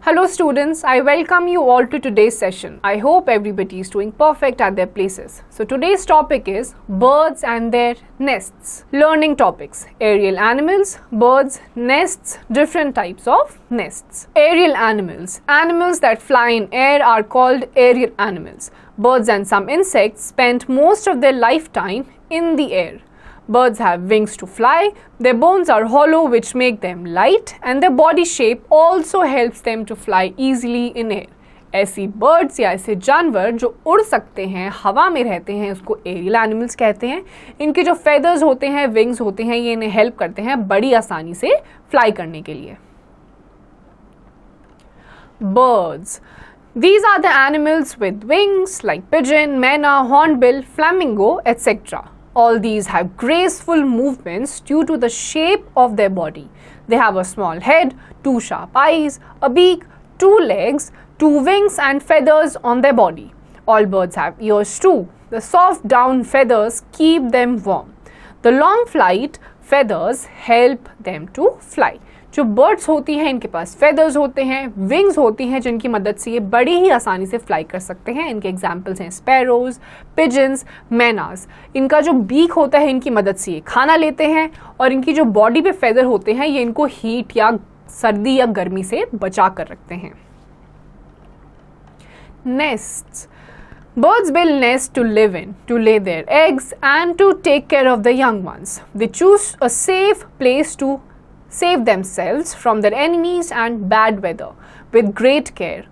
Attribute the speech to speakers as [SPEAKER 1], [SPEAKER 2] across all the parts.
[SPEAKER 1] Hello students, I welcome you all to today's session. I hope everybody is doing perfect at their places. So today's topic is birds and their nests. Learning topics: aerial animals, birds, nests, different types of nests. Aerial animals. Animals that fly in air are called aerial animals. Birds and some insects spend most of their lifetime in the air. Birds have wings to fly, their bones are hollow which make them light and their body shape also helps them to fly easily in air. ऐसी birds या ऐसे जानवर जो उड़ सकते हैं, हवा में रहते हैं, उसको एरियल एनिमल्स कहते हैं. इनके जो feathers होते हैं, wings होते हैं, ये इन्हें हेल्प करते हैं बड़ी आसानी से फ्लाई करने के लिए. Birds. These are the animals with wings like pigeon, मैना, hornbill, flamingo, etc. All these have graceful movements due to the shape of their body. They have a small head, two sharp eyes, a beak, two legs, two wings and feathers on their body. All birds have ears too. The soft down feathers keep them warm. The long flight feathers help them to fly. जो birds होती हैं इनके पास feathers होते हैं, wings होती हैं जिनकी मदद से ये बड़ी ही आसानी से फ्लाई कर सकते हैं. इनके एग्जाम्पल्स हैं स्पैरोज, पिजन्स, मैनास. इनका जो बीक होता है इनकी मदद से ये खाना लेते हैं और इनकी जो बॉडी पे फेदर होते हैं ये इनको हीट या सर्दी या गर्मी से बचा कर रखते हैं. Nests. Birds build nests to live in, to lay their eggs and to take care of the young ones. They choose a safe place to save themselves from their enemies and bad weather with great care.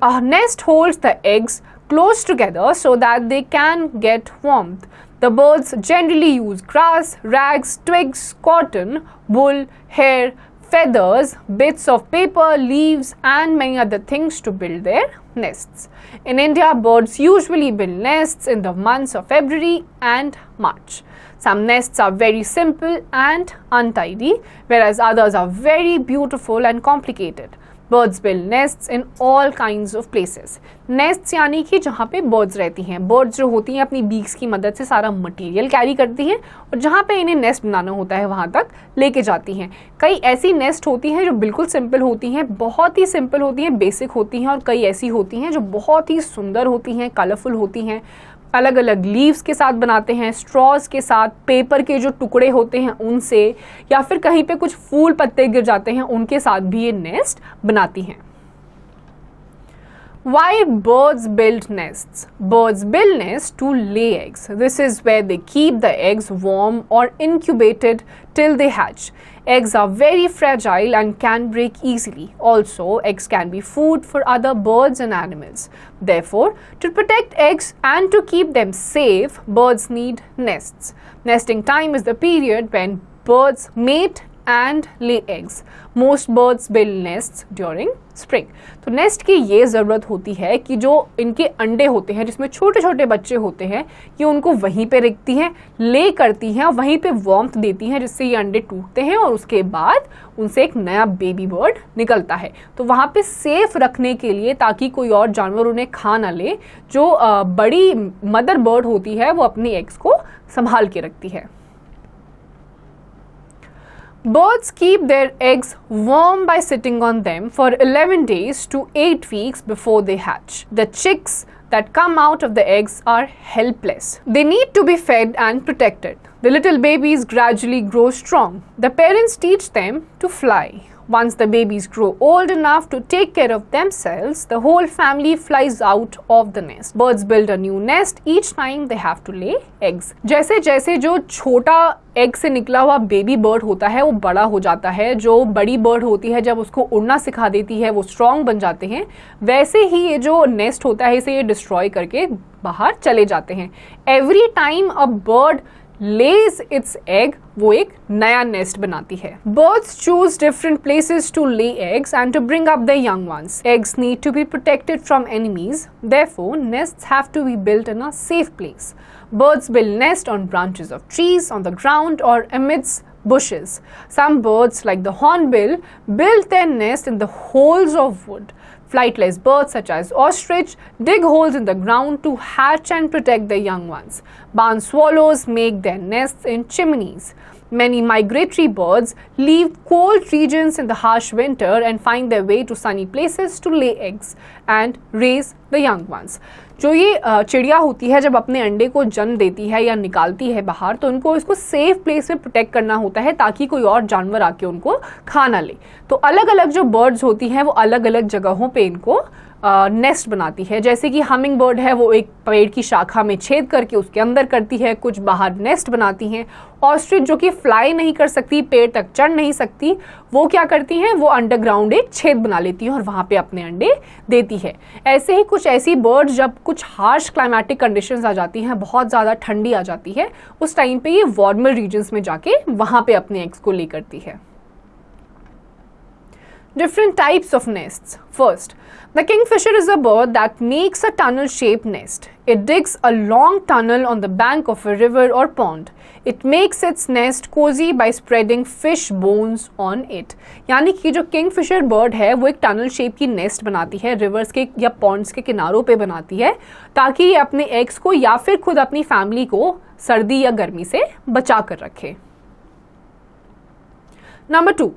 [SPEAKER 1] A nest holds the eggs close together so that they can get warmth. The birds generally use grass, rags, twigs, cotton, wool, hair, feathers, bits of paper, leaves and many other things to build their nests. In India, birds usually build nests in the months of February and March. Some nests are very simple and untidy, whereas others are very beautiful and complicated. Birds build nests in all kinds of places. Nests यानी कि जहाँ पे birds रहती हैं. Birds जो होती हैं अपनी beaks की मदद से सारा material carry करती हैं और जहाँ पे इन्हें nest बनाना होता है वहाँ तक लेके जाती हैं. कई ऐसी nest होती हैं जो बिल्कुल simple होती हैं, बहुत ही simple होती हैं, basic होती हैं और कई ऐसी होती हैं जो बहुत ही सुंदर होती हैं, colourful होती हैं. अलग अलग लीव्स के साथ बनाते हैं, स्ट्रॉज के साथ, पेपर के जो टुकड़े होते हैं उनसे या फिर कहीं पे कुछ फूल पत्ते गिर जाते हैं उनके साथ भी ये नेस्ट बनाती हैं. Why birds build nests? Birds build nests to lay eggs. This is where they keep the eggs warm or incubated till they hatch. Eggs are very fragile and can break easily. Also, eggs can be food for other birds and animals. Therefore, to protect eggs and to keep them safe, birds need nests. Nesting time is the period when birds mate and lay eggs. Most birds build nests during spring. तो nest की ये ज़रूरत होती है कि जो इनके अंडे होते हैं जिसमें छोटे छोटे बच्चे होते हैं ये उनको वहीं पे रखती हैं, ले करती हैं और वहीं पे वार्मथ देती हैं जिससे ये अंडे टूटते हैं और उसके बाद उनसे एक नया बेबी बर्ड निकलता है. तो वहाँ पे सेफ रखने के लिए ताकि कोई और जानवर उन्हें खा ना ले, जो बड़ी मदर बर्ड होती है वो अपनी एग्स को संभाल के रखती है. Birds keep their eggs warm by sitting on them for 11 days to 8 weeks before they hatch. The chicks that come out of the eggs are helpless. They need to be fed and protected. The little babies gradually grow strong. The parents teach them to fly. Once the babies grow old enough to take care of themselves, the whole family flies out of the nest. Birds build a new nest each time they have to lay eggs. जैसे जैसे जो छोटा egg से निकला हुआ baby bird होता है वो बड़ा हो जाता है, जो बड़ी बर्ड होती है जब उसको उड़ना सिखा देती है वो स्ट्रॉन्ग बन जाते हैं, वैसे ही ये जो नेस्ट होता है इसे ये डिस्ट्रॉय करके बाहर चले जाते हैं. Every time a bird lays its egg, वो एक नया नेस्ट बनाती है. Birds choose different places to lay eggs and to bring up their young ones. Eggs need to be protected from enemies. Therefore, nests have to be built in a safe place. Birds build nests on branches of trees, on the ground or amidst bushes. Some birds like the hornbill build their nest in the holes of wood. Flightless birds such as ostrich dig holes in the ground to hatch and protect their young ones. Barn swallows make their nests in chimneys. Many migratory birds leave cold regions in the harsh winter and find their way to sunny places to lay eggs and raise the young ones. जो ये चिड़िया होती है जब अपने अंडे को जन्म देती है या निकालती है बाहर, तो उनको इसको सेफ प्लेस में प्रोटेक्ट करना होता है ताकि कोई और जानवर आके उनको खा ना ले. तो अलग अलग जो बर्ड्स होती हैं वो अलग अलग जगहों पे इनको नेस्ट बनाती है. जैसे कि हमिंग बर्ड है वो एक पेड़ की शाखा में छेद करके उसके अंदर करती है, कुछ बाहर नेस्ट बनाती हैं. ऑस्ट्रिच जो कि फ्लाई नहीं कर सकती, पेड़ तक चढ़ नहीं सकती, वो क्या करती हैं, वो अंडरग्राउंड एक छेद बना लेती हैं और वहाँ पे अपने अंडे देती है. ऐसे ही कुछ ऐसी बर्ड्स जब कुछ हार्श क्लाइमेटिक कंडीशंस आ जाती हैं, बहुत ज़्यादा ठंडी आ जाती है, उस टाइम पे ये वार्मर रीजन्स में जाके वहाँ पे अपने एग्स को ले करती है. Different types of nests. First, the kingfisher is a bird that makes a tunnel-shaped nest. It digs a long tunnel on the bank of a river or pond. It makes its nest cozy by spreading fish bones on it. यानी कि जो Kingfisher bird है वो एक tunnel shape की nest बनाती है, reverse के या पॉन्ड्स के किनारों पे बनाती है, ताकि ये अपने एग्स को या फिर खुद अपनी फैमिली को सर्दी या गर्मी से बचा कर रखे. Number 2.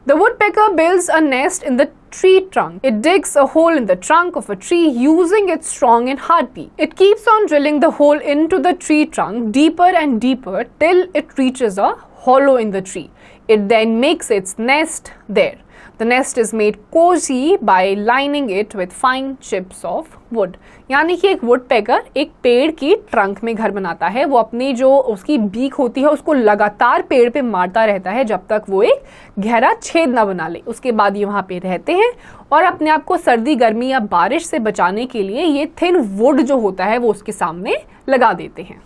[SPEAKER 1] The woodpecker builds a nest in the tree trunk. It digs a hole in the trunk of a tree using its strong and hard beak. It keeps on drilling the hole into the tree trunk deeper and deeper till it reaches a hollow in the tree. It then makes its nest there. The nest is made cozy by lining it with fine chips of wood. यानी कि एक woodpecker एक पेड़ की trunk में घर बनाता है. वो अपनी जो उसकी बीक होती है उसको लगातार पेड़ पे मारता रहता है जब तक वो एक गहरा छेद ना बना ले. उसके बाद ये वहाँ पे रहते हैं और अपने आप को सर्दी गर्मी या बारिश से बचाने के लिए ये थिन वुड जो होता है वो उसके सामने लगा देते हैं.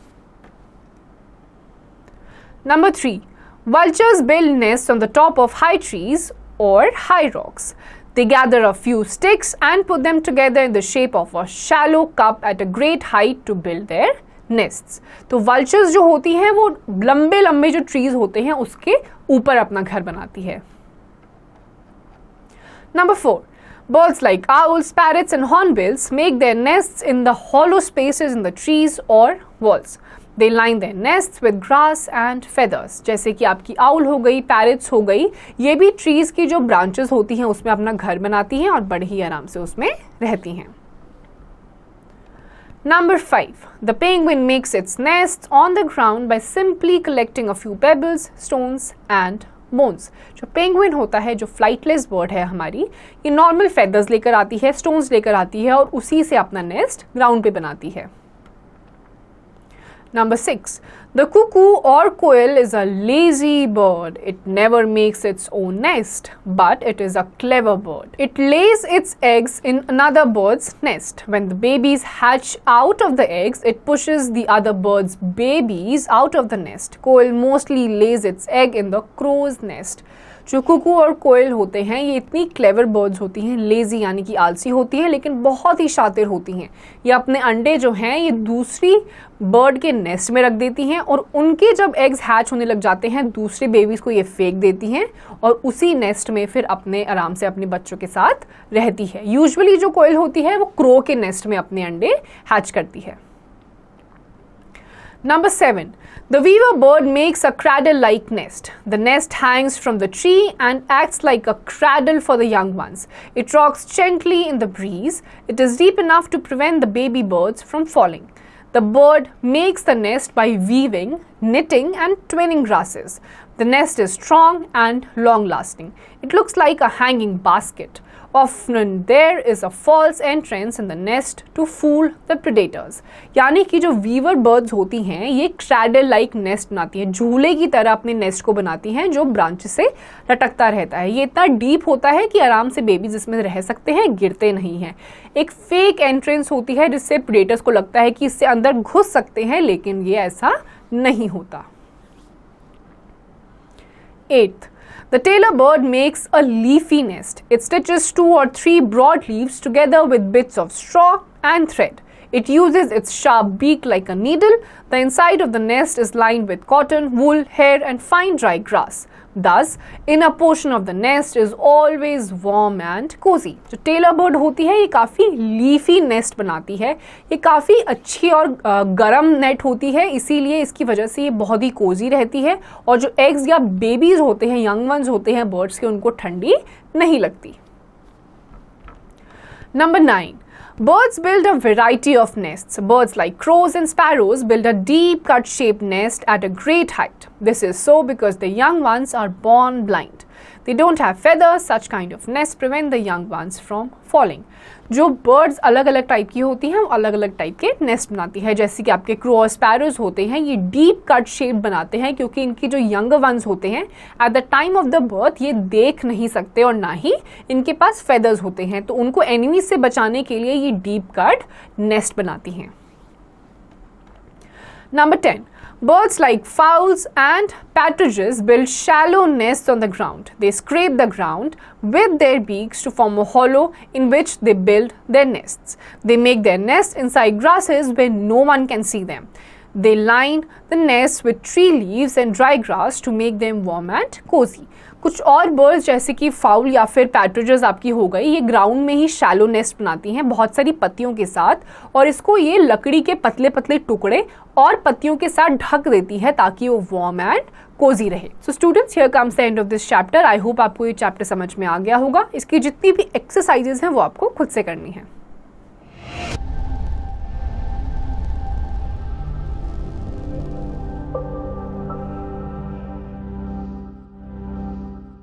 [SPEAKER 1] Number 3. Vultures build nests on the top of high trees or high rocks. They gather a few sticks and put them together in the shape of a shallow cup at a great height to build their nests. तो vultures जो होती हैं वो लंबे लंबे जो trees होते हैं उसके ऊपर अपना घर बनाती है. Number 4. Birds like owls, parrots and hornbills make their nests in the hollow spaces in the trees or walls. They line their nests with grass and feathers. जैसे कि आपकी आउल हो गई, पैरट्स हो गई, ये भी ट्रीज की जो ब्रांचेस होती हैं उसमें अपना घर बनाती हैं और बड़े ही आराम से उसमें रहती हैं. Number 5. The penguin makes its nest on the ground by simply collecting a few pebbles, stones and bones. जो पेंगुइन होता है, जो फ्लाइटलेस बर्ड है हमारी, ये नॉर्मल फेदर्स लेकर आती है, स्टोन्स लेकर आती है और उसी से अपना नेस्ट ग्राउंड पे बनाती है. Number 6. The cuckoo or quail is a lazy bird. It never makes its own nest, but it is a clever bird. It lays its eggs in another bird's nest. When the babies hatch out of the eggs, it pushes the other bird's babies out of the nest. Quail mostly lays its egg in the crow's nest. जो कुकू और कोयल होते हैं ये इतनी clever birds होती हैं, lazy यानी कि आलसी होती हैं, लेकिन बहुत ही शातिर होती हैं. ये अपने अंडे जो हैं ये दूसरी बर्ड के नेस्ट में रख देती हैं और उनके जब एग्स हैच होने लग जाते हैं दूसरे बेबीज को ये फेंक देती हैं और उसी नेस्ट में फिर अपने आराम से अपने बच्चों के साथ रहती है. यूजुअली जो कोयल होती है वो क्रो के नेस्ट में अपने अंडे हैच करती है. Number 7. The weaver bird makes a cradle-like nest. The nest hangs from the tree and acts like a cradle for the young ones. It rocks gently in the breeze. It is deep enough to prevent the baby birds from falling. The bird makes the nest by weaving, knitting and twinning grasses. The nest is strong and long-lasting. It looks like a hanging basket. Often there is a false entrance in the nest to fool the predators. यानी कि जो Weaver birds होती हैं ये cradle like nest बनाती हैं, झूले की तरह अपने नेस्ट को बनाती हैं जो ब्रांच से लटकता रहता है. ये इतना डीप होता है कि आराम से बेबीज इसमें रह सकते हैं, गिरते नहीं हैं. एक फेक एंट्रेंस होती है जिससे प्रेडेटर्स को लगता है कि इससे अंदर घुस सकते हैं, लेकिन ये ऐसा नहीं होता. 8th. The tailor bird makes a leafy nest. It stitches 2 or 3 broad leaves together with bits of straw and thread. It uses its sharp beak like a needle. The inside of the nest is lined with cotton, wool, hair and fine dry grass. Thus, inner portion of the nest is always warm and cozy. जो tailor bird होती है ये काफ़ी leafy nest बनाती है, ये काफ़ी अच्छी और गर्म नेट होती है, इसीलिए इसकी वजह से ये बहुत ही कोजी रहती है और जो एग्स या बेबीज होते हैं, यंग वंस होते हैं बर्ड्स के, उनको ठंडी नहीं लगती। Number 9. Birds build a variety of nests. Birds like crows and sparrows build a deep cut-shaped nest at a great height. This is so because the young ones are born blind. They don't have feathers. Such kind of nests prevent the young ones from falling. जो birds अलग अलग type की होती हैं, अलग अलग type के nest बनाती है। जैसे कि आपके क्रो और स्पैरोज होते हैं, ये डीप कट शेप बनाते हैं क्योंकि इनकी जो यंग वंस होते हैं at the time of the birth ये देख नहीं सकते और ना ही इनके पास फेदर्स होते हैं, तो उनको एनिमी से बचाने के लिए ये डीप कट नेस्ट बनाती हैं। Number 10. Birds like fowls and partridges build shallow nests on the ground. They scrape the ground with their beaks to form a hollow in which they build their nests. They make their nests inside grasses where no one can see them. They line the nests with tree leaves and dry grass to make them warm and cozy. कुछ और birds जैसे कि foul या फिर पैट्रिजेस आपकी हो गई, ये ग्राउंड में ही शैलो नेस्ट बनाती हैं बहुत सारी पत्तियों के साथ, और इसको ये लकड़ी के पतले पतले टुकड़े और पत्तियों के साथ ढक देती है ताकि वो वार्म एंड कोजी रहे। So students, here comes the end of this chapter. I hope आपको ये चैप्टर समझ में आ गया होगा। इसकी जितनी भी एक्सरसाइजेज हैं वो आपको खुद से करनी है।